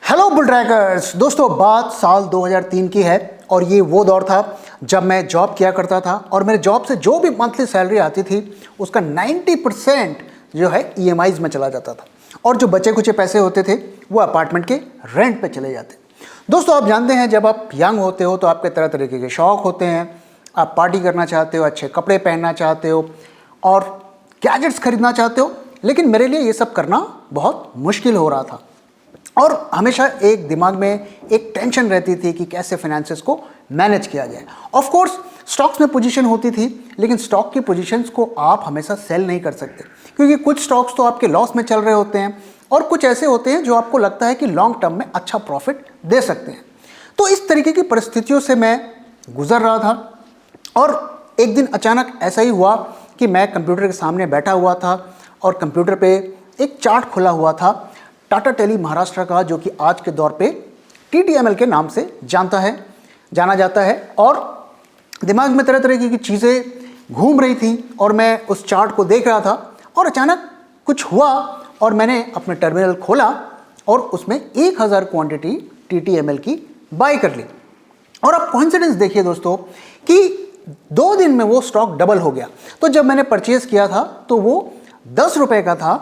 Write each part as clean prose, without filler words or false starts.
Hello bull trackers दोस्तों, बात साल 2003 की है और ये वो दौर था जब मैं जॉब किया करता था और मेरे जॉब से जो भी मंथली सैलरी आती थी उसका 90% जो है ईएमआईज में चला जाता था और जो बचे कुचे पैसे होते थे वो अपार्टमेंट के रेंट पे चले जाते। दोस्तों, आप जानते हैं जब आप यंग होते हो तो आपके तरह तरीके के शौक होते हैं। आप पार्टी करना चाहते हो, अच्छे कपड़े पहनना चाहते हो और गैजेट्स खरीदना चाहते हो, लेकिन मेरे लिए ये सब करना बहुत मुश्किल हो रहा था और हमेशा एक दिमाग में एक टेंशन रहती थी कि कैसे फाइनेंसेस को मैनेज किया जाए। ऑफ कोर्स स्टॉक्स में पोजीशन होती थी, लेकिन स्टॉक की पोजीशंस को आप हमेशा सेल नहीं कर सकते क्योंकि कुछ स्टॉक्स तो आपके लॉस में चल रहे होते हैं और कुछ ऐसे होते हैं जो आपको लगता है कि लॉन्ग टर्म में अच्छा प्रॉफिट दे सकते हैं। तो इस तरीके की परिस्थितियों से मैं गुजर रहा था और एक दिन अचानक ऐसा ही हुआ कि मैं कंप्यूटर के सामने बैठा हुआ था और कंप्यूटर पे एक चार्ट खुला हुआ था टाटा टेली महाराष्ट्र का, जो कि आज के दौर पे TTML के नाम से जाना जाता है। और दिमाग में तरह तरह की चीज़ें घूम रही थी और मैं उस चार्ट को देख रहा था और अचानक कुछ हुआ और मैंने अपने टर्मिनल खोला और उसमें 1000 क्वांटिटी TTML की बाई कर ली। और अब कॉन्सिडेंस देखिए दोस्तों कि 2 दिन में वो स्टॉक डबल हो गया। तो जब मैंने परचेज किया था तो वो 10 रुपये का था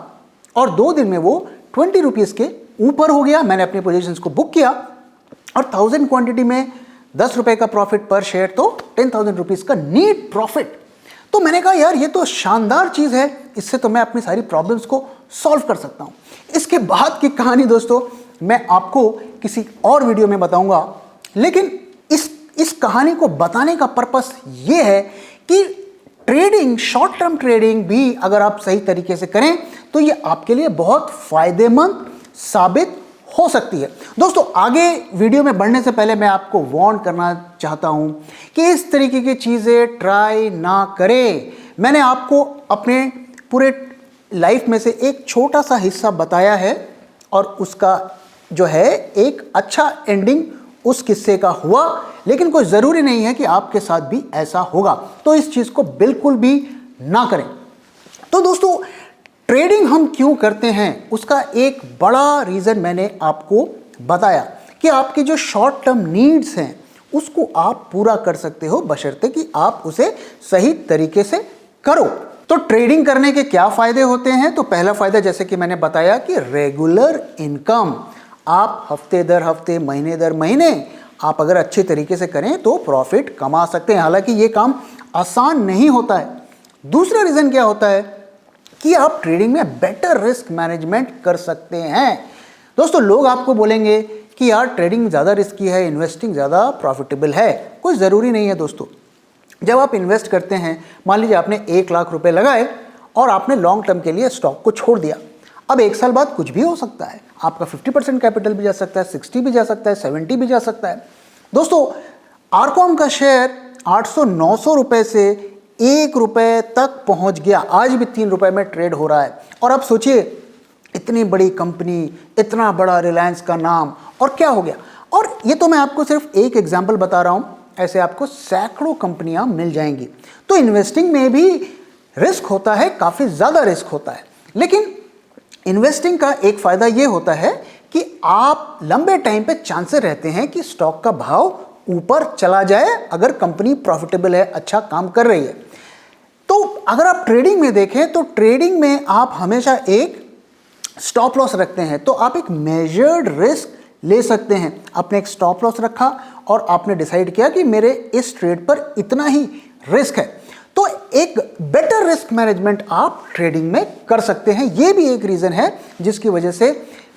और 2 दिन में वो 20 रुपीज़ के ऊपर हो गया। मैंने अपनी पोजीशंस को बुक किया और 1000 क्वांटिटी में 10 रुपये का प्रॉफिट पर शेयर, तो 10,000 रुपीज़ का नीट प्रॉफिट। तो मैंने कहा यार ये तो शानदार चीज़ है, इससे तो मैं अपनी सारी प्रॉब्लम्स को सॉल्व कर सकता हूँ। इसके बाद की कहानी दोस्तों मैं आपको किसी और वीडियो में बताऊँगा, लेकिन इस कहानी को बताने का पर्पस ये है कि ट्रेडिंग, शॉर्ट टर्म ट्रेडिंग भी अगर आप सही तरीके से करें तो ये आपके लिए बहुत फायदेमंद साबित हो सकती है। दोस्तों, आगे वीडियो में बढ़ने से पहले मैं आपको वार्न करना चाहता हूं कि इस तरीके की चीज़ें ट्राई ना करें। मैंने आपको अपने पूरे लाइफ में से एक छोटा सा हिस्सा बताया है और उसका जो है एक अच्छा एंडिंग उस किस्से का हुआ, लेकिन कोई ज़रूरी नहीं है कि आपके साथ भी ऐसा होगा, तो इस चीज़ को बिल्कुल भी ना करें। तो दोस्तों, ट्रेडिंग हम क्यों करते हैं उसका एक बड़ा रीज़न मैंने आपको बताया कि आपके जो शॉर्ट टर्म नीड्स हैं उसको आप पूरा कर सकते हो बशर्ते कि आप उसे सही तरीके से करो। तो ट्रेडिंग करने के क्या फ़ायदे होते हैं? तो पहला फ़ायदा जैसे कि मैंने बताया कि रेगुलर इनकम। आप हफ्ते दर हफ्ते, महीने दर महीने आप अगर अच्छे तरीके से करें तो प्रॉफिट कमा सकते हैं। हालांकि ये काम आसान नहीं होता है। दूसरा रीज़न क्या होता है कि आप ट्रेडिंग में बेटर रिस्क मैनेजमेंट कर सकते हैं। दोस्तों, लोग आपको बोलेंगे कि यार ट्रेडिंग ज़्यादा रिस्की है, इन्वेस्टिंग ज़्यादा प्रॉफिटेबल है। कोई ज़रूरी नहीं है दोस्तों। जब आप इन्वेस्ट करते हैं, मान लीजिए आपने 1 लाख रुपए लगाए और आपने लॉन्ग टर्म के लिए स्टॉक को छोड़ दिया। अब 1 साल बाद कुछ भी हो सकता है, आपका 50% कैपिटल भी जा सकता है, 60 भी जा सकता है, 70 भी जा सकता है। दोस्तों, आरकॉम का शेयर 800-900 रुपए से 1 रुपए तक पहुंच गया। आज भी 3 रुपए में ट्रेड हो रहा है। और अब सोचिए, इतनी बड़ी कंपनी, इतना बड़ा रिलायंस का नाम, और क्या हो गया। और ये तो मैं आपको सिर्फ एक एग्जाम्पल बता रहा हूँ, ऐसे आपको सैकड़ों कंपनियां मिल जाएंगी। तो इन्वेस्टिंग में भी रिस्क होता है, काफ़ी ज़्यादा रिस्क होता है, लेकिन इन्वेस्टिंग का एक फ़ायदा ये होता है कि आप लंबे टाइम पे चांसेस रहते हैं कि स्टॉक का भाव ऊपर चला जाए अगर कंपनी प्रॉफिटेबल है, अच्छा काम कर रही है। तो अगर आप ट्रेडिंग में देखें तो ट्रेडिंग में आप हमेशा एक स्टॉप लॉस रखते हैं, तो आप एक मेजर्ड रिस्क ले सकते हैं। आपने एक स्टॉप लॉस रखा और आपने डिसाइड किया कि मेरे इस ट्रेड पर इतना ही रिस्क है, तो एक बेटर रिस्क मैनेजमेंट आप ट्रेडिंग में कर सकते हैं। यह भी एक रीजन है जिसकी वजह से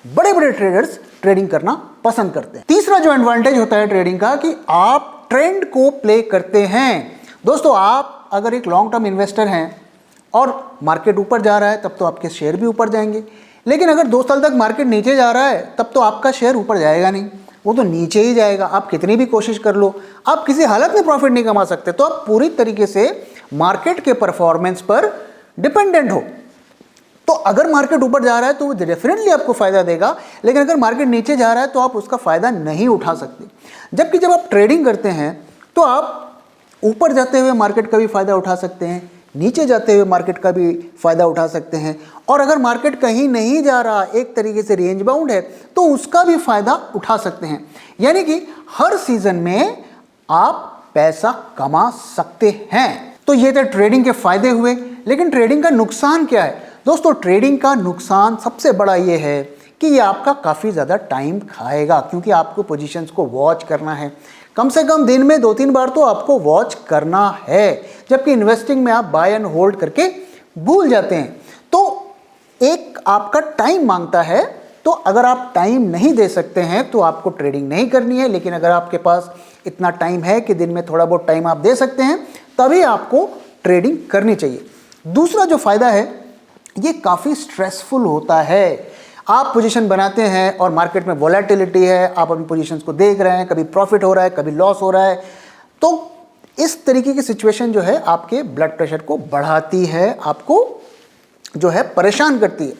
बड़े बड़े ट्रेडर्स ट्रेडिंग करना पसंद करते हैं। तीसरा जो एडवांटेज होता है ट्रेडिंग का कि आप ट्रेंड को प्ले करते हैं। दोस्तों, आप अगर एक लॉन्ग टर्म इन्वेस्टर हैं और मार्केट ऊपर जा रहा है तब तो आपके शेयर भी ऊपर जाएंगे, लेकिन अगर 2 साल तक मार्केट नीचे जा रहा है तब तो आपका शेयर ऊपर जाएगा नहीं, वो तो नीचे ही जाएगा। आप कितनी भी कोशिश कर लो, आप किसी हालत में प्रॉफिट नहीं कमा सकते। तो आप पूरी तरीके से मार्केट के परफॉर्मेंस पर डिपेंडेंट हो। तो अगर मार्केट ऊपर जा रहा है तो वो डेफिनेटली आपको फायदा देगा, लेकिन अगर मार्केट नीचे जा रहा है तो आप उसका फायदा नहीं उठा सकते। जबकि जब आप ट्रेडिंग करते हैं तो आप ऊपर जाते हुए मार्केट का भी फायदा उठा सकते हैं, नीचे जाते हुए मार्केट का भी फ़ायदा उठा सकते हैं, और अगर मार्केट कहीं नहीं जा रहा, एक तरीके से रेंज बाउंड है, तो उसका भी फ़ायदा उठा सकते हैं। यानी कि हर सीज़न में आप पैसा कमा सकते हैं। तो ये थे ट्रेडिंग के फ़ायदे हुए। लेकिन ट्रेडिंग का नुकसान क्या है दोस्तों? ट्रेडिंग का नुकसान सबसे बड़ा ये है कि ये आपका काफ़ी ज़्यादा टाइम खाएगा, क्योंकि आपको पोजीशंस को वॉच करना है। कम से कम दिन में 2-3 बार तो आपको वॉच करना है, जबकि इन्वेस्टिंग में आप बाय एंड होल्ड करके भूल जाते हैं। तो एक आपका टाइम मांगता है, तो अगर आप टाइम नहीं दे सकते हैं तो आपको ट्रेडिंग नहीं करनी है। लेकिन अगर आपके पास इतना टाइम है कि दिन में थोड़ा बहुत टाइम आप दे सकते हैं, तभी आपको ट्रेडिंग करनी चाहिए। दूसरा जो फ़ायदा है, ये काफ़ी स्ट्रेसफुल होता है। आप पोजीशन बनाते हैं और मार्केट में वोलेटिलिटी है, आप अपनी पोजीशंस को देख रहे हैं, कभी प्रॉफिट हो रहा है, कभी लॉस हो रहा है। तो इस तरीके की सिचुएशन जो है आपके ब्लड प्रेशर को बढ़ाती है, आपको जो है परेशान करती है।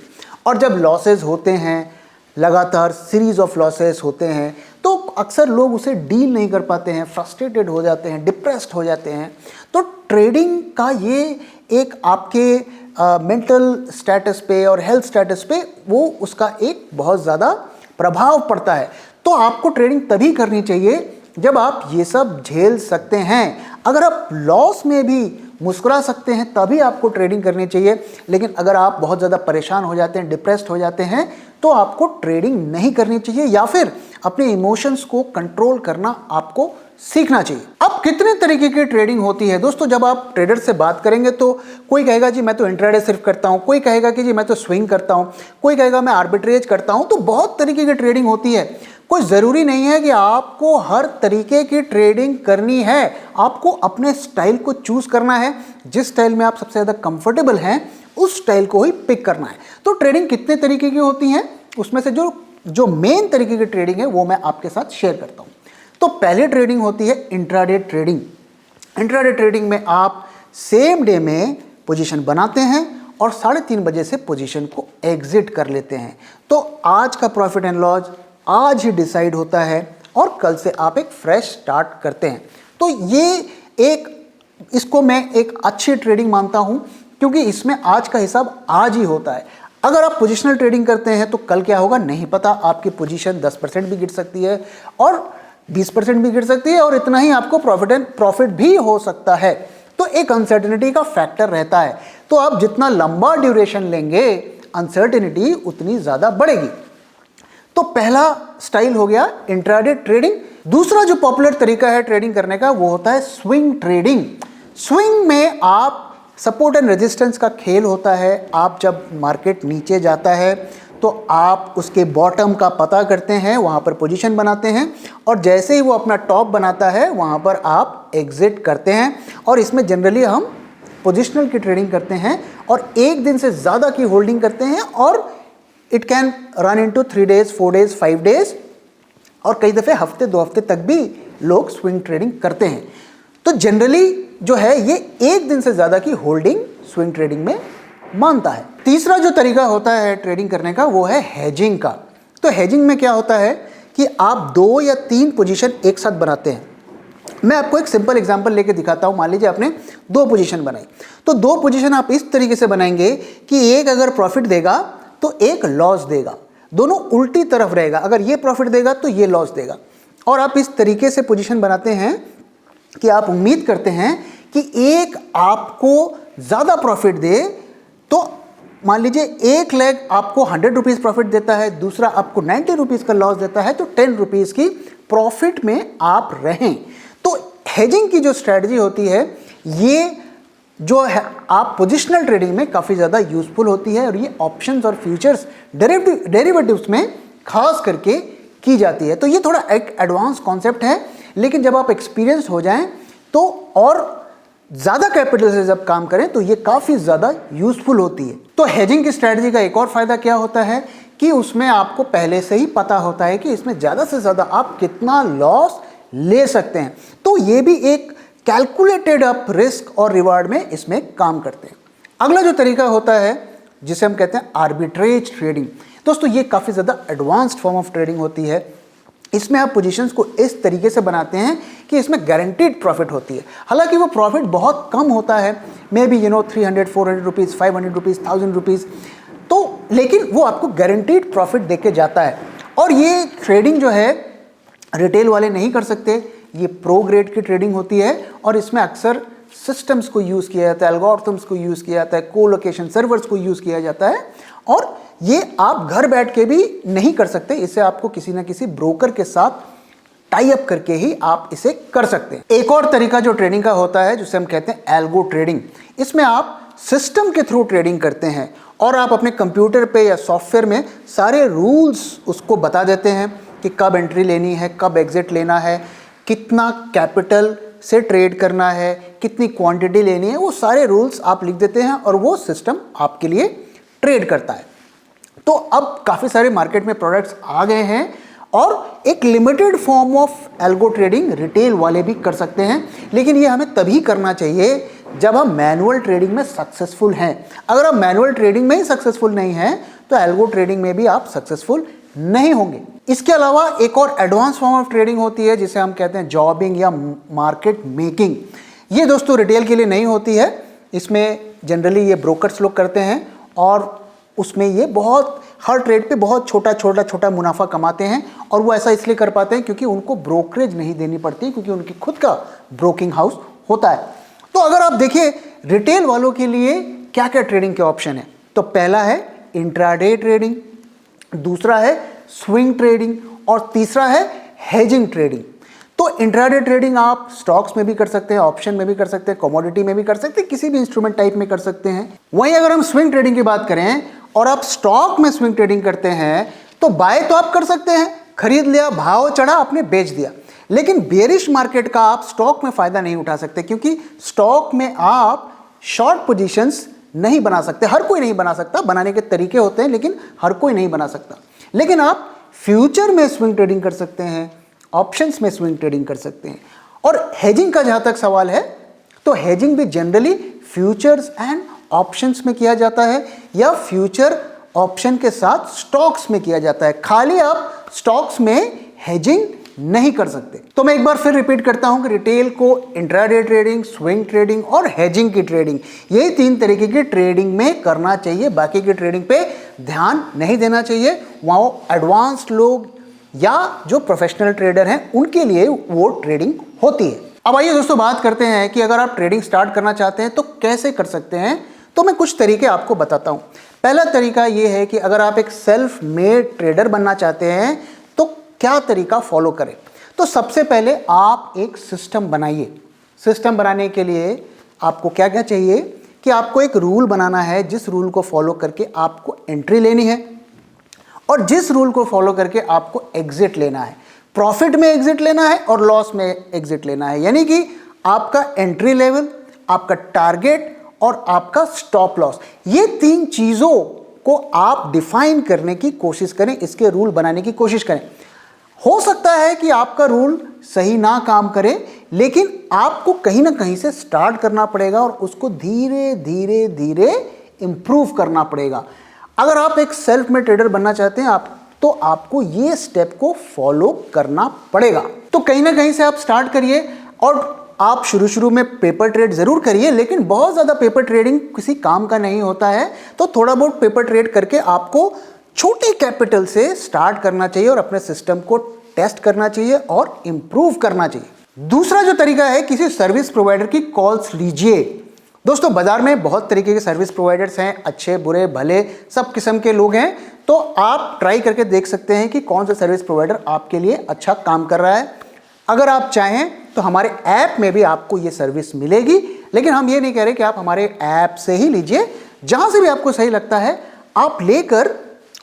और जब लॉसेस होते हैं, लगातार सीरीज ऑफ लॉसेस होते हैं, तो अक्सर लोग उसे डील नहीं कर पाते हैं, फ्रस्ट्रेटेड हो जाते हैं, डिप्रेस्ड हो जाते हैं। तो ट्रेडिंग का ये एक आपके मेंटल स्टेटस पे और हेल्थ स्टेटस पे वो उसका एक बहुत ज़्यादा प्रभाव पड़ता है। तो आपको ट्रेडिंग तभी करनी चाहिए जब आप ये सब झेल सकते हैं। अगर आप लॉस में भी मुस्कुरा सकते हैं तभी आपको ट्रेडिंग करनी चाहिए। लेकिन अगर आप बहुत ज़्यादा परेशान हो जाते हैं, डिप्रेस्ड हो जाते हैं, तो आपको ट्रेडिंग नहीं करनी चाहिए, या फिर अपने इमोशंस को कंट्रोल करना आपको सीखना चाहिए। अब कितने तरीके की ट्रेडिंग होती है दोस्तों? जब आप ट्रेडर से बात करेंगे तो कोई कहेगा जी मैं तो इंट्राडे सिर्फ करता हूँ, कोई कहेगा कि जी मैं तो स्विंग करता हूँ, कोई कहेगा मैं आर्बिट्रेज करता हूँ। तो बहुत तरीके की ट्रेडिंग होती है। कोई ज़रूरी नहीं है कि आपको हर तरीके की ट्रेडिंग करनी है। आपको अपने स्टाइल को चूज़ करना है। जिस स्टाइल में आप सबसे ज़्यादा कंफर्टेबल हैं, उस स्टाइल को ही पिक करना है। तो ट्रेडिंग कितने तरीके की होती हैं, उसमें से जो मेन तरीके की ट्रेडिंग है वो मैं आपके साथ शेयर करता हूँ। तो पहली ट्रेडिंग होती है इंट्राडे ट्रेडिंग। इंट्राडे ट्रेडिंग में आप सेम डे में पोजीशन बनाते हैं और 3:30 बजे से पोजीशन को एग्जिट कर लेते हैं। तो आज का प्रॉफिट एंड लॉस आज ही डिसाइड होता है और कल से आप एक फ्रेश स्टार्ट करते हैं। तो ये इसको मैं एक अच्छी ट्रेडिंग मानता हूं, क्योंकि इसमें आज का हिसाब आज ही होता है। अगर आप पोजिशनल ट्रेडिंग करते हैं तो कल क्या होगा नहीं पता। आपकी पोजीशन 10% भी गिर सकती है और 20% भी गिर सकती है, और इतना ही आपको प्रॉफिट भी हो सकता है। तो एक अनसर्टेनिटी का फैक्टर रहता है। तो आप जितना लंबा ड्यूरेशन लेंगे, अनसर्टेनिटी उतनी ज़्यादा बढ़ेगी। तो पहला स्टाइल हो गया इंट्राडे ट्रेडिंग। दूसरा जो पॉपुलर तरीका है ट्रेडिंग करने का वो होता है स्विंग ट्रेडिंग। स्विंग में आप सपोर्ट एंड रेजिस्टेंस का खेल होता है। आप जब मार्केट नीचे जाता है तो आप उसके बॉटम का पता करते हैं, वहाँ पर पोजीशन बनाते हैं, और जैसे ही वो अपना टॉप बनाता है वहाँ पर आप एग्जिट करते हैं। और इसमें जनरली हम पोजिशनल की ट्रेडिंग करते हैं और एक दिन से ज़्यादा की होल्डिंग करते हैं, और it can run into 3 days, 4 days, 5 days, और कई दफ़े हफ्ते 2 हफ्ते तक भी लोग स्विंग ट्रेडिंग करते हैं। तो जनरली जो है ये एक दिन से ज़्यादा की होल्डिंग स्विंग ट्रेडिंग में मानता है। तीसरा जो तरीका होता है ट्रेडिंग करने का वो है हेजिंग का। तो हेजिंग में क्या होता है कि आप 2 या 3 पोजीशन एक साथ बनाते हैं। मैं आपको एक सिंपल एग्जांपल लेके दिखाता हूं। मान लीजिए आपने 2 पोजीशन बनाई, तो 2 पोजीशन आप इस तरीके से बनाएंगे कि एक अगर प्रॉफिट देगा तो एक लॉस देगा, दोनों उल्टी तरफ रहेगा। अगर ये प्रॉफिट देगा तो ये लॉस देगा। और आप इस तरीके से पोजीशन बनाते हैं कि आप उम्मीद करते हैं कि एक आपको ज़्यादा प्रॉफिट दे। तो मान लीजिए एक लेग आपको 100 रुपीज़ प्रॉफिट देता है, दूसरा आपको 90 रुपीज़ का लॉस देता है, तो 10 रुपीज़ की प्रॉफिट में आप रहें। तो हेजिंग की जो स्ट्रैटेजी होती है ये जो है आप पोजिशनल ट्रेडिंग में काफ़ी ज़्यादा यूजफुल होती है, और ये ऑप्शंस और फ्यूचर्स डेरिवेटिव्स में खास करके की जाती है। तो ये थोड़ा एक एडवांस कॉन्सेप्ट है, लेकिन जब आप एक्सपीरियंस हो जाएं तो और ज़्यादा कैपिटल से जब काम करें तो ये काफ़ी ज़्यादा यूजफुल होती है। तो हेजिंग की स्ट्रैटेजी का एक और फ़ायदा क्या होता है कि उसमें आपको पहले से ही पता होता है कि इसमें ज़्यादा से ज़्यादा आप कितना लॉस ले सकते हैं। तो ये भी एक कैलकुलेटेड अप रिस्क और रिवार्ड में इसमें काम करते हैं। अगला जो तरीका होता है जिसे हम कहते हैं आर्बिट्रेज ट्रेडिंग। दोस्तों ये काफ़ी ज़्यादा एडवांस्ड फॉर्म ऑफ ट्रेडिंग होती है। इसमें आप पोजीशंस को इस तरीके से बनाते हैं कि इसमें गारंटीड प्रॉफिट होती है। हालांकि वो प्रॉफिट बहुत कम होता है, may be 300 400 rupees, 500 rupees, 1000 rupees, तो लेकिन वो आपको गारंटीड प्रॉफिट देके जाता है। और ये ट्रेडिंग जो है रिटेल वाले नहीं कर सकते, ये प्रो ग्रेड की ट्रेडिंग होती है और इसमें अक्सर सिस्टम्स को यूज़ किया जाता है, एल्गोरिथम्स को यूज़ किया जाता है, कोलोकेशन सर्वर्स को यूज़ किया जाता है, और ये आप घर बैठ के भी नहीं कर सकते, इसे आपको किसी ना किसी ब्रोकर के साथ टाई अप करके ही आप इसे कर सकते हैं। एक और तरीका जो ट्रेडिंग का होता है जिसे हम कहते हैं एल्गो ट्रेडिंग। इसमें आप सिस्टम के थ्रू ट्रेडिंग करते हैं और आप अपने कंप्यूटर पे या सॉफ्टवेयर में सारे रूल्स उसको बता देते हैं कि कब एंट्री लेनी है, कब एग्जिट लेना है, कितना कैपिटल से ट्रेड करना है, कितनी क्वांटिटी लेनी है, वो सारे रूल्स आप लिख देते हैं और वो सिस्टम आपके लिए ट्रेड करता है। तो अब काफ़ी सारे मार्केट में प्रोडक्ट्स आ गए हैं और एक limited form of algo trading retail वाले भी कर सकते हैं, लेकिन ये हमें तभी करना चाहिए जब हम मैनुअल ट्रेडिंग में सक्सेसफुल हैं। अगर आप मैनुअल ट्रेडिंग में ही सक्सेसफुल नहीं हैं तो एल्गो ट्रेडिंग में भी आप सक्सेसफुल नहीं होंगे। इसके अलावा एक और एडवांस फॉर्म ऑफ ट्रेडिंग होती है जिसे हम कहते हैं जॉबिंग या मार्केट मेकिंग। ये दोस्तों रिटेल के लिए नहीं होती है, इसमें जनरली ये ब्रोकर्स लोग करते हैं और उसमें ये बहुत हर ट्रेड पे बहुत छोटा मुनाफा कमाते हैं। और वो ऐसा इसलिए कर पाते हैं क्योंकि उनको ब्रोकरेज नहीं देनी पड़ती, क्योंकि उनकी खुद का ब्रोकिंग हाउस होता है। तो अगर आप देखिए रिटेल वालों के लिए क्या क्या ट्रेडिंग के ऑप्शन है, तो पहला है इंट्राडे ट्रेडिंग, दूसरा है स्विंग ट्रेडिंग और तीसरा है हेजिंग ट्रेडिंग। तो इंट्राडे ट्रेडिंग आप स्टॉक्स में भी कर सकते हैं, ऑप्शन में भी कर सकते हैं, कमोडिटी में भी कर सकते हैं, किसी भी इंस्ट्रूमेंट टाइप में कर सकते हैं। वहीं अगर हम स्विंग ट्रेडिंग की बात करें और आप स्टॉक में स्विंग ट्रेडिंग करते हैं तो बाय तो आप कर सकते हैं, खरीद लिया, भाव चढ़ा, आपने बेच दिया, लेकिन बेरिश मार्केट का आप स्टॉक में फायदा नहीं उठा सकते, क्योंकि स्टॉक में आप शॉर्ट पोजीशंस नहीं बना सकते। हर कोई नहीं बना सकता, बनाने के तरीके होते हैं लेकिन हर कोई नहीं बना सकता। लेकिन आप फ्यूचर में स्विंग ट्रेडिंग कर सकते हैं, ऑप्शंस में स्विंग ट्रेडिंग कर सकते हैं। और हेजिंग का जहां तक सवाल है तो हेजिंग भी जनरली फ्यूचर्स एंड ऑप्शंस में किया जाता है या फ्यूचर ऑप्शन के साथ स्टॉक्स में किया जाता है। खाली आप स्टॉक्स में हेजिंग नहीं कर सकते। तो मैं एक बार फिर रिपीट करता हूं कि रिटेल को इंट्राडे ट्रेडिंग, स्विंग ट्रेडिंग और हेजिंग की ट्रेडिंग, यही तीन तरीके की ट्रेडिंग में करना चाहिए। बाकी की ट्रेडिंग पे ध्यान नहीं देना चाहिए, वहां एडवांस्ड लोग या जो प्रोफेशनल ट्रेडर हैं उनके लिए वो ट्रेडिंग होती है। अब आइए दोस्तों बात करते हैं कि अगर आप ट्रेडिंग स्टार्ट करना चाहते हैं तो कैसे कर सकते हैं। तो मैं कुछ तरीके आपको बताता हूं। पहला तरीका यह है कि अगर आप एक सेल्फ मेड ट्रेडर बनना चाहते हैं तो क्या तरीका फॉलो करें। तो सबसे पहले आप एक सिस्टम बनाइए। सिस्टम बनाने के लिए आपको क्या क्या चाहिए कि आपको एक रूल बनाना है, जिस रूल को फॉलो करके आपको एंट्री लेनी है और जिस रूल को फॉलो करके आपको एग्जिट लेना है। प्रॉफिट में एग्जिट लेना है और लॉस में एग्जिट लेना है, यानी कि आपका एंट्री लेवल, आपका टारगेट और आपका स्टॉप लॉस, ये तीन चीज़ों को आप डिफाइन करने की कोशिश करें, इसके रूल बनाने की कोशिश करें। हो सकता है कि आपका रूल सही ना काम करे, लेकिन आपको कहीं ना कहीं से स्टार्ट करना पड़ेगा और उसको धीरे धीरे धीरे इंप्रूव करना पड़ेगा। अगर आप एक सेल्फ में ट्रेडर बनना चाहते हैं तो आपको ये स्टेप को फॉलो करना पड़ेगा। तो कहीं ना कहीं से आप स्टार्ट करिए और आप शुरू में पेपर ट्रेड जरूर करिए, लेकिन बहुत ज़्यादा पेपर ट्रेडिंग किसी काम का नहीं होता है। तो थोड़ा बहुत पेपर ट्रेड करके आपको छोटे कैपिटल से स्टार्ट करना चाहिए और अपने सिस्टम को टेस्ट करना चाहिए और इम्प्रूव करना चाहिए। दूसरा जो तरीका है, किसी सर्विस प्रोवाइडर की कॉल्स लीजिए। दोस्तों बाजार में बहुत तरीके के सर्विस प्रोवाइडर्स हैं, अच्छे बुरे भले सब किस्म के लोग हैं। तो आप ट्राई करके देख सकते हैं कि कौन सा सर्विस प्रोवाइडर आपके लिए अच्छा काम कर रहा है। अगर आप चाहें तो हमारे ऐप में भी आपको ये सर्विस मिलेगी, लेकिन हम ये नहीं कह रहे कि आप हमारे ऐप से ही लीजिए। जहां से भी आपको सही लगता है आप लेकर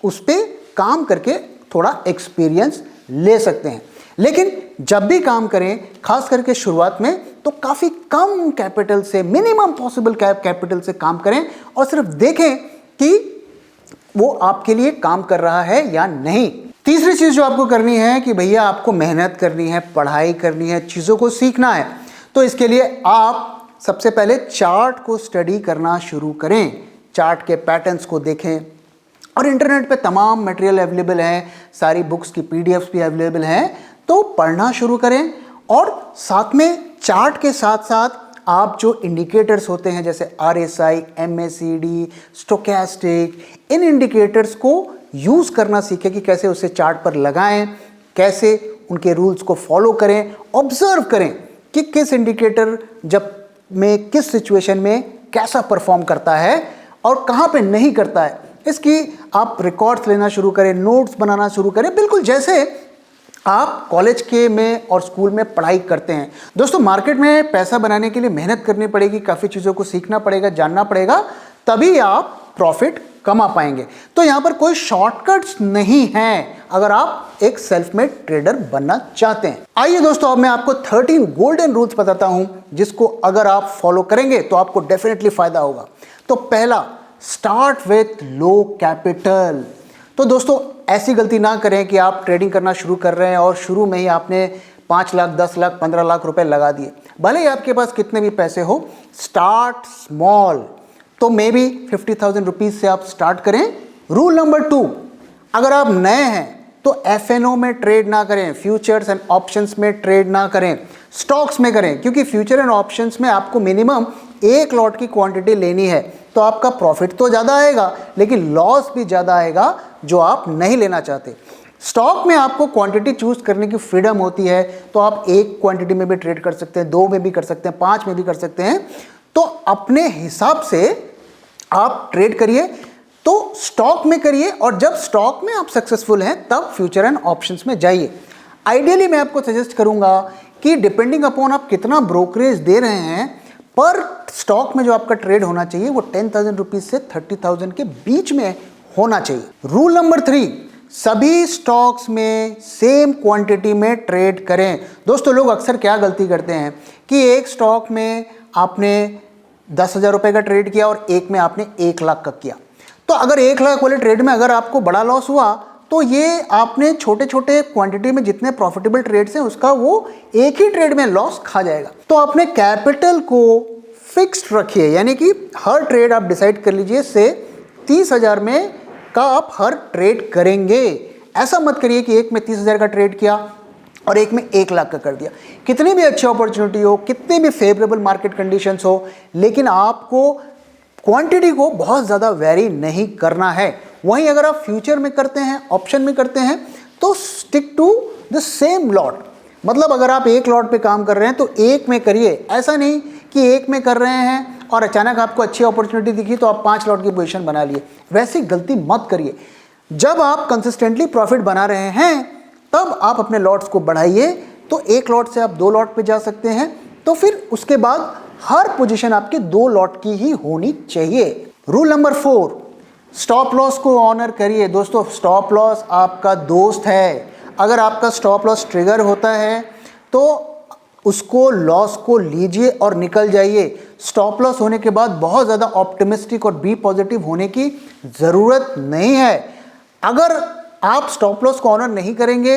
उस पर काम करके थोड़ा एक्सपीरियंस ले सकते हैं। लेकिन जब भी काम करें, खास करके शुरुआत में, तो काफ़ी कम कैपिटल से, मिनिमम पॉसिबल कैपिटल से काम करें और सिर्फ देखें कि वो आपके लिए काम कर रहा है या नहीं। तीसरी चीज़ जो आपको करनी है कि भैया आपको मेहनत करनी है, पढ़ाई करनी है, चीज़ों को सीखना है। तो इसके लिए आप सबसे पहले चार्ट को स्टडी करना शुरू करें, चार्ट के पैटर्न्स को देखें, और इंटरनेट पे तमाम मटेरियल अवेलेबल हैं, सारी बुक्स की पीडीएफ्स भी अवेलेबल हैं। तो पढ़ना शुरू करें और साथ में चार्ट के साथ साथ आप जो इंडिकेटर्स होते हैं जैसे RSI, MACD, स्टोकेस्टिक, इन इंडिकेटर्स को यूज़ करना सीखें कि कैसे उसे चार्ट पर लगाएं, कैसे उनके रूल्स को फॉलो करें, ऑब्जर्व करें कि किस इंडिकेटर जब में किस सिचुएशन में कैसा परफॉर्म करता है और कहाँ पे नहीं करता है। इसकी आप रिकॉर्ड्स लेना शुरू करें, नोट्स बनाना शुरू करें, बिल्कुल जैसे आप कॉलेज के में और स्कूल में पढ़ाई करते हैं। दोस्तों, मार्केट में पैसा बनाने के लिए मेहनत करनी पड़ेगी, काफ़ी चीज़ों को सीखना पड़ेगा, जानना पड़ेगा, तभी आप प्रॉफिट कमा पाएंगे। तो यहाँ पर कोई शॉर्टकट्स नहीं हैं अगर आप एक सेल्फ मेड ट्रेडर बनना चाहते हैं। आइए दोस्तों, अब मैं आपको 13 गोल्डन रूल्स बताता हूं जिसको अगर आप फॉलो करेंगे तो आपको डेफिनेटली फायदा होगा। तो पहला, स्टार्ट विथ लो कैपिटल। तो दोस्तों, ऐसी गलती ना करें कि आप ट्रेडिंग करना शुरू कर रहे हैं और शुरू में ही आपने 5 लाख, 10 लाख, 15 लाख रुपए लगा दिए। भले ही आपके पास कितने भी पैसे हो, स्टार्ट स्मॉल। तो मे बी 50,000 रुपीज से आप स्टार्ट करें। रूल नंबर 2, अगर आप नए हैं तो FNO में ट्रेड ना करें, फ्यूचर्स एंड ऑप्शंस में ट्रेड ना करें, स्टॉक्स में करें, क्योंकि फ्यूचर एंड ऑप्शंस में आपको मिनिमम 1 लॉट की क्वांटिटी लेनी है। तो आपका प्रॉफिट तो ज़्यादा आएगा लेकिन लॉस भी ज़्यादा आएगा जो आप नहीं लेना चाहते। स्टॉक में आपको क्वांटिटी चूज करने की फ्रीडम होती है, तो आप 1 क्वांटिटी में भी ट्रेड कर सकते हैं, 2 में भी कर सकते हैं, 5 में भी कर सकते हैं। तो अपने हिसाब से आप ट्रेड करिए, तो स्टॉक में करिए और जब स्टॉक में आप सक्सेसफुल हैं तब फ्यूचर एंड ऑप्शंस में जाइए। आइडियली मैं आपको सजेस्ट करूंगा कि डिपेंडिंग अपॉन आप कितना ब्रोकरेज दे रहे हैं, पर स्टॉक में जो आपका ट्रेड होना चाहिए वो 10,000 रुपीज से 30,000 के बीच में होना चाहिए। रूल नंबर 3, सभी स्टॉक्स में सेम क्वांटिटी में ट्रेड करें। दोस्तों, लोग अक्सर क्या गलती करते हैं कि एक स्टॉक में आपने 10,000 रुपए का ट्रेड किया और एक में आपने 1 लाख का किया। तो अगर 1 लाख वाले ट्रेड में अगर आपको बड़ा लॉस हुआ तो ये आपने छोटे छोटे क्वांटिटी में जितने प्रॉफिटेबल ट्रेड्स हैं उसका वो एक ही ट्रेड में लॉस खा जाएगा। तो अपने कैपिटल को फिक्स्ड रखिए, यानी कि हर ट्रेड आप डिसाइड कर लीजिए से 30,000 में का आप हर ट्रेड करेंगे। ऐसा मत करिए कि एक में 30,000 का ट्रेड किया और एक में 1 लाख का कर दिया। कितनी भी अच्छी अपॉर्चुनिटी हो, कितनी भी फेवरेबल मार्केट कंडीशंस हो, लेकिन आपको क्वांटिटी को बहुत ज़्यादा वेरी नहीं करना है। वहीं अगर आप फ्यूचर में करते हैं, ऑप्शन में करते हैं, तो stick to the same lot. मतलब अगर आप 1 लॉट पे काम कर रहे हैं तो एक में करिए। ऐसा नहीं कि एक में कर रहे हैं और अचानक आपको अच्छी अपॉर्चुनिटी दिखी तो आप 5 लॉट की पोजीशन बना लिए। वैसी गलती मत करिए। जब आप कंसिस्टेंटली प्रॉफिट बना रहे हैं तब आप अपने लॉट्स को बढ़ाइए। तो 1 लॉट से आप 2 लॉट पे जा सकते हैं, तो फिर उसके बाद हर पोजीशन आपकी 2 लॉट की ही होनी चाहिए। रूल नंबर 4, स्टॉप लॉस को ऑनर करिए। दोस्तों, स्टॉप लॉस आपका दोस्त है। अगर आपका स्टॉप लॉस ट्रिगर होता है तो उसको लॉस को लीजिए और निकल जाइए। स्टॉप लॉस होने के बाद बहुत ज़्यादा ऑप्टिमिस्टिक और बी पॉजिटिव होने की ज़रूरत नहीं है। अगर आप स्टॉप लॉस को ऑनर नहीं करेंगे,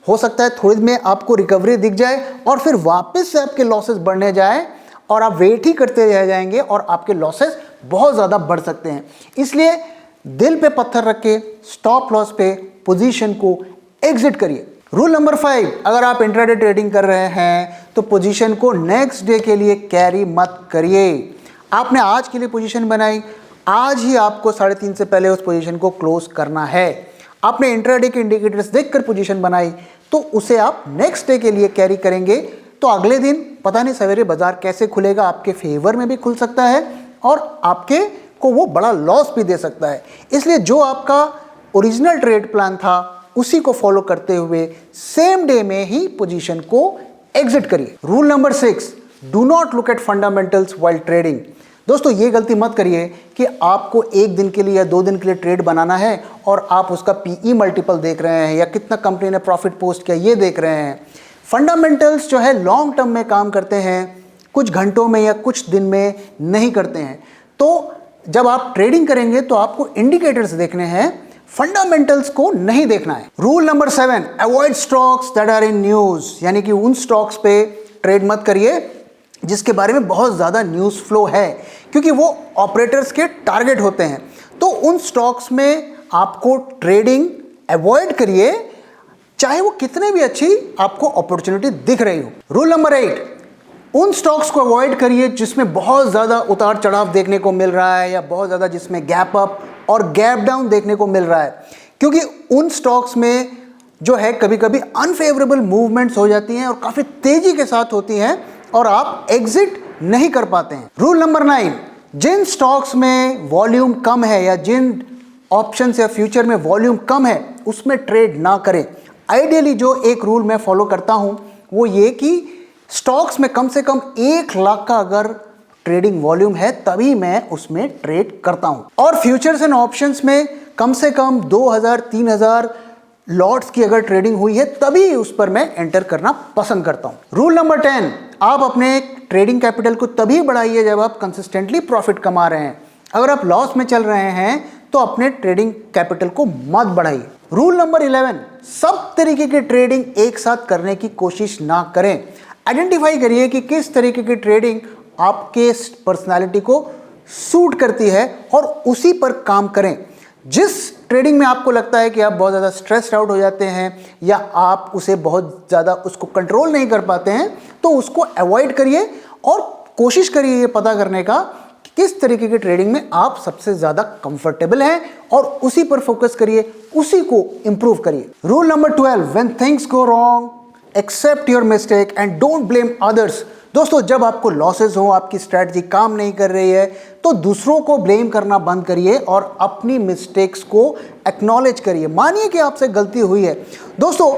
हो सकता है थोड़ी में आपको रिकवरी दिख जाए और फिर वापस से आपके लॉसेस बढ़ने जाए और आप वेट ही करते रह जाएंगे और आपके लॉसेस बहुत ज़्यादा बढ़ सकते हैं। इसलिए दिल पे पत्थर रख के स्टॉप लॉस पे पोजीशन को एग्जिट करिए। रूल नंबर 5, अगर आप इंट्राडे ट्रेडिंग कर रहे हैं तो पोजीशन को नेक्स्ट डे के लिए कैरी मत करिए। आपने आज के लिए पोजीशन बनाई, आज ही आपको 3:30 से पहले उस पोजीशन को क्लोज करना है। आपने इंट्राडे के इंडिकेटर्स देखकर पोजीशन बनाई तो उसे आप नेक्स्ट डे के लिए कैरी करेंगे। तो अगले दिन पता नहीं सवेरे बाजार कैसे खुलेगा, आपके फेवर में भी खुल सकता है और आपके को वो बड़ा लॉस भी दे सकता है। इसलिए जो आपका ओरिजिनल ट्रेड प्लान था उसी को फॉलो करते हुए सेम डे में ही पोजीशन को एग्जिट करिए। Rule number 6, do not look at fundamentals while trading. दोस्तों, ये गलती मत करिए कि आपको 1 दिन के लिए या 2 दिन के लिए ट्रेड बनाना है और आप उसका PE मल्टीपल देख रहे हैं या कितना कंपनी ने प्रॉफिट पोस्ट किया ये देख रहे हैं। फंडामेंटल्स जो है लॉन्ग टर्म में काम करते हैं, कुछ घंटों में या कुछ दिन में नहीं करते हैं। तो जब आप ट्रेडिंग करेंगे तो आपको इंडिकेटर्स देखने हैं, फंडामेंटल्स को नहीं देखना है। Rule number 7, avoid stocks that are in news, यानी कि उन स्टॉक्स पे ट्रेड मत करिए जिसके बारे में बहुत ज़्यादा न्यूज़ फ्लो है, क्योंकि वो ऑपरेटर्स के टारगेट होते हैं। तो उन स्टॉक्स में आपको ट्रेडिंग अवॉइड करिए, चाहे वो कितने भी अच्छी आपको अपॉर्चुनिटी दिख रही हो। रूल नंबर 8, उन स्टॉक्स को अवॉइड करिए जिसमें बहुत ज़्यादा उतार चढ़ाव देखने को मिल रहा है या बहुत ज़्यादा जिसमें गैप अप और गैप डाउन देखने को मिल रहा है, क्योंकि उन स्टॉक्स में जो है कभी कभी अनफेवरेबल मूवमेंट्स हो जाती हैं और काफ़ी तेज़ी के साथ होती हैं और आप एग्जिट नहीं कर पाते हैं। रूल नंबर 9, जिन स्टॉक्स में वॉल्यूम कम है या जिन ऑप्शंस या फ्यूचर में वॉल्यूम कम है उसमें ट्रेड ना करें। आइडियली जो एक रूल मैं फॉलो करता हूं वो ये कि स्टॉक्स में कम से कम 1 लाख का अगर ट्रेडिंग वॉल्यूम है तभी मैं उसमें ट्रेड करता हूं, और फ्यूचर्स एंड ऑप्शंस में कम से कम 2000-3000 लॉट्स की अगर ट्रेडिंग हुई है तभी उस पर मैं एंटर करना पसंद करता हूं। रूल नंबर 10, आप अपने ट्रेडिंग कैपिटल को तभी बढ़ाइए जब आप कंसिस्टेंटली प्रॉफिट कमा रहे हैं। अगर आप लॉस में चल रहे हैं तो अपने ट्रेडिंग कैपिटल को मत बढ़ाइए। रूल नंबर 11, सब तरीके की ट्रेडिंग एक साथ करने की कोशिश ना करें। आइडेंटिफाई करिए कि किस तरीके की ट्रेडिंग आपके पर्सनालिटी को सूट करती है और उसी पर काम करें। जिस ट्रेडिंग में आपको लगता है कि आप बहुत ज़्यादा स्ट्रेस्ड आउट हो जाते हैं या आप उसे बहुत ज़्यादा उसको कंट्रोल नहीं कर पाते हैं तो उसको अवॉइड करिए और कोशिश करिए ये पता करने का कि किस तरीके की ट्रेडिंग में आप सबसे ज़्यादा कंफर्टेबल हैं और उसी पर फोकस करिए, उसी को इंप्रूव करिए। Rule number 12, when things go wrong accept your mistake and don't blame others. दोस्तों, जब आपको लॉसेज हो, आपकी स्ट्रैटेजी काम नहीं कर रही है तो दूसरों को ब्लेम करना बंद करिए और अपनी मिस्टेक्स को एक्नॉलेज करिए। मानिए कि आपसे गलती हुई है। दोस्तों,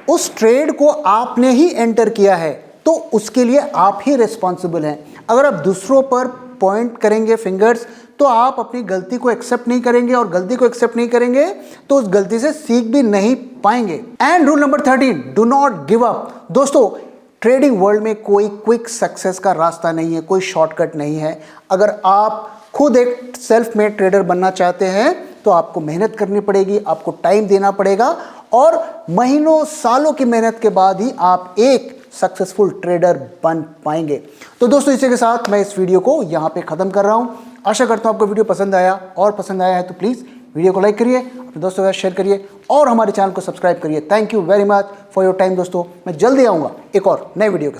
उस ट्रेड को आपने ही एंटर किया है तो उसके लिए आप ही रिस्पॉन्सिबल हैं। अगर आप दूसरों पर पॉइंट करेंगे फिंगर्स तो आप अपनी गलती को एक्सेप्ट नहीं करेंगे और गलती को एक्सेप्ट नहीं करेंगे तो उस गलती से सीख भी नहीं पाएंगे। And rule number 13, do not give up. दोस्तों, ट्रेडिंग वर्ल्ड में कोई क्विक सक्सेस का रास्ता नहीं है, कोई शॉर्टकट नहीं है। अगर आप खुद एक सेल्फ मेड ट्रेडर बनना चाहते हैं तो आपको मेहनत करनी पड़ेगी, आपको टाइम देना पड़ेगा और महीनों सालों की मेहनत के बाद ही आप एक सक्सेसफुल ट्रेडर बन पाएंगे। तो दोस्तों, इसी के साथ मैं इस वीडियो को यहाँ पे ख़त्म कर रहा हूँ। आशा करता हूँ आपको वीडियो पसंद आया, और पसंद आया है तो प्लीज़ वीडियो को लाइक करिए, अपने दोस्तों के साथ शेयर करिए और हमारे चैनल को सब्सक्राइब करिए। Thank you very much for your time दोस्तों। मैं जल्दी आऊँगा एक और नए वीडियो के साथ।